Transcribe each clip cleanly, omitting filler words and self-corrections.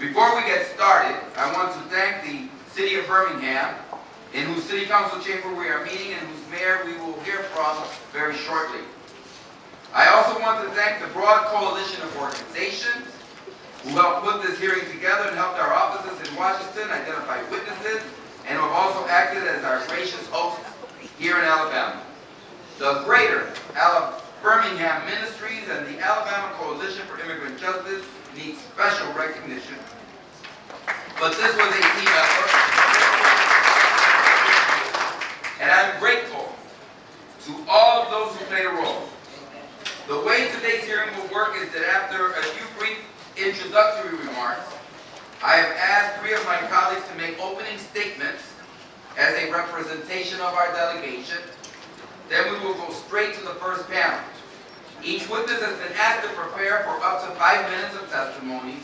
Before we get started, I want to thank the City of Birmingham, in whose City Council chamber we are meeting and whose mayor we will hear from very shortly. I also want to thank the broad coalition of organizations who helped put this hearing together and helped our offices in Washington identify witnesses and who have also acted as our gracious hosts here in Alabama. The Greater Birmingham Ministries and the Alabama Coalition for Immigrant Justice need special recognition. But this was a team effort, and I'm grateful to all of those who played a role. The way today's hearing will work is that after a few brief introductory remarks, I have asked 3 of my colleagues to make opening statements as a representation of our delegation. Then we will go straight to the first panel. Each witness has been asked to prepare for up to 5 minutes of testimony,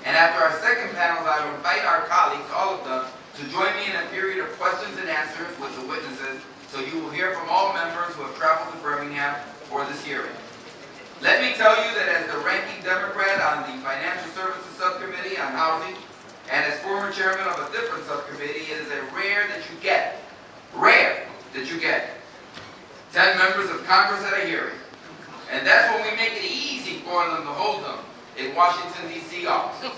and after our second panel, I will invite our colleagues, all of them, to join me in a period of questions and answers with the witnesses, so you will hear from all members who have traveled to Birmingham for this hearing. Let me tell you that as the ranking Democrat on the Financial Services Subcommittee on Housing, and as former chairman of a different subcommittee, it is a rare that you get 10 members of Congress at a hearing. And that's when we make it easy for them to hold them in Washington, D.C. offices.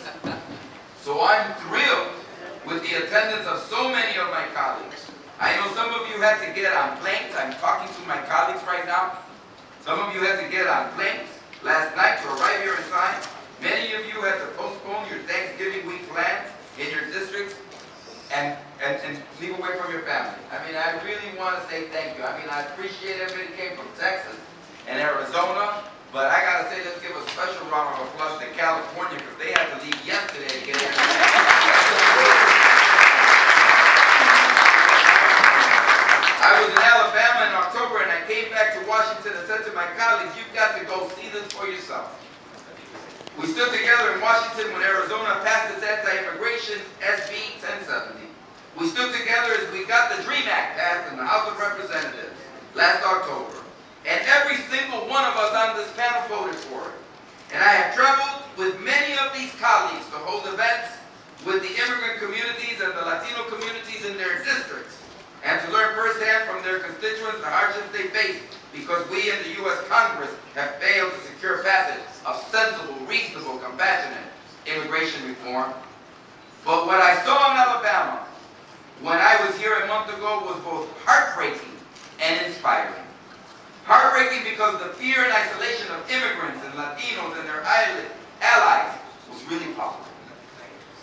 So I'm thrilled with the attendance of so many of my colleagues. I know some of you had to get on planes. I'm talking to my colleagues right now. Some of you had to get on planes last night to arrive here in time. Many of you had to postpone your Thanksgiving week plans in your districts and leave away from your family. I mean, I really want to say thank you. I mean, I appreciate everybody came from Texas and Arizona, but I got to say, let's give a special round of applause to California because they had to leave yesterday to get here. I was in Alabama in October and I came back to Washington and said to my colleagues, you've got to go see this for yourself. We stood together in Washington when Arizona passed its anti-immigration SB 1070. We stood together as we got the DREAM Act passed in the House of Representatives last October. And every single one of us on this panel voted for it. And I have traveled with many of these colleagues to hold events with the immigrant communities and the Latino communities in their districts, and to learn firsthand from their constituents the hardships they face because we in the U.S. Congress have failed to secure passage of sensible, reasonable, compassionate immigration reform. But what I saw in Alabama when I was here a month ago was both heartbreaking and inspiring. Heartbreaking because the fear and isolation of immigrants and Latinos and their allies was really possible.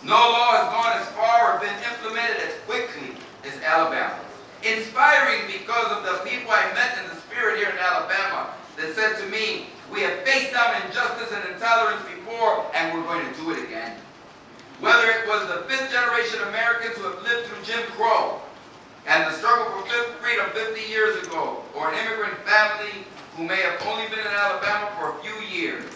No law has gone as far or been implemented as quickly as Alabama. Inspiring because of the people I met in the spirit here in Alabama that said to me, we have faced down injustice and intolerance before and we're going to do it again. Whether it was the 5th generation Americans who have lived through Jim Crow and the struggle for freedom 50 years ago, or an immigrant family who may have only been in Alabama for a few years,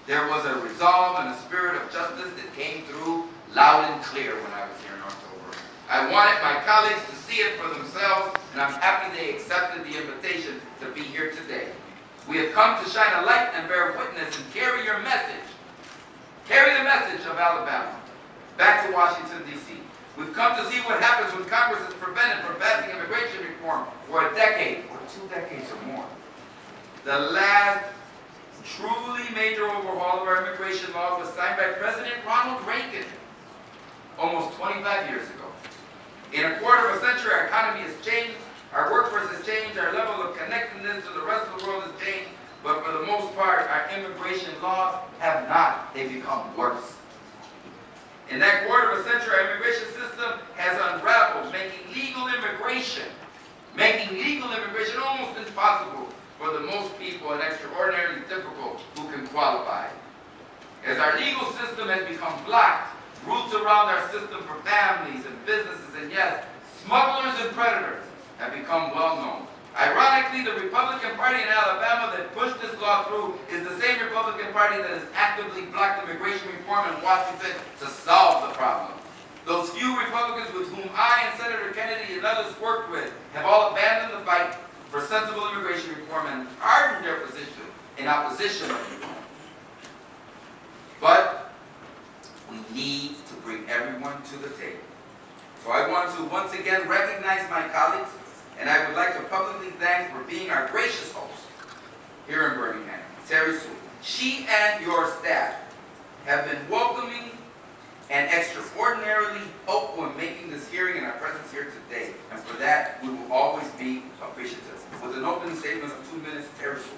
there was a resolve and a spirit of justice that came through loud and clear when I was here in October. I wanted my colleagues to see it for themselves, and I'm happy they accepted the invitation to be here today. We have come to shine a light and bear witness and carry your message. Carry the message of Alabama back to Washington, D.C. We've come to see what happens when Congress is prevented from passing immigration reform for a decade, or 2 decades or more. The last truly major overhaul of our immigration laws was signed by President Ronald Reagan almost 25 years ago. In a quarter of a century, our economy has changed, our workforce has changed, our level of connectedness to the rest of the world has changed, but for the most part, our immigration laws have not. They've become worse. In that quarter of a century, our immigration system has unraveled, making legal immigration almost impossible for the most people and extraordinarily difficult who can qualify. As our legal system has become blocked, roots around our system for families and businesses and yes, smugglers and predators have become well known. Ironically, the Republican Party in Alabama that pushed this law through is the same Republican Party that has actively blocked immigration reform in Washington to solve the problem. Those few Republicans with whom I and Senator Kennedy and others worked with have all abandoned the fight for sensible immigration reform and hardened their position in opposition of reform. But we need to bring everyone to the table. So I want to once again recognize my colleagues, and I would like to publicly thank for being our gracious host here in Birmingham, Terry Sue. She and your staff have been welcoming and extraordinarily helpful in making this hearing and our presence here today. And for that, we will always be appreciative. With an opening statement of 2 minutes, Terry Sue.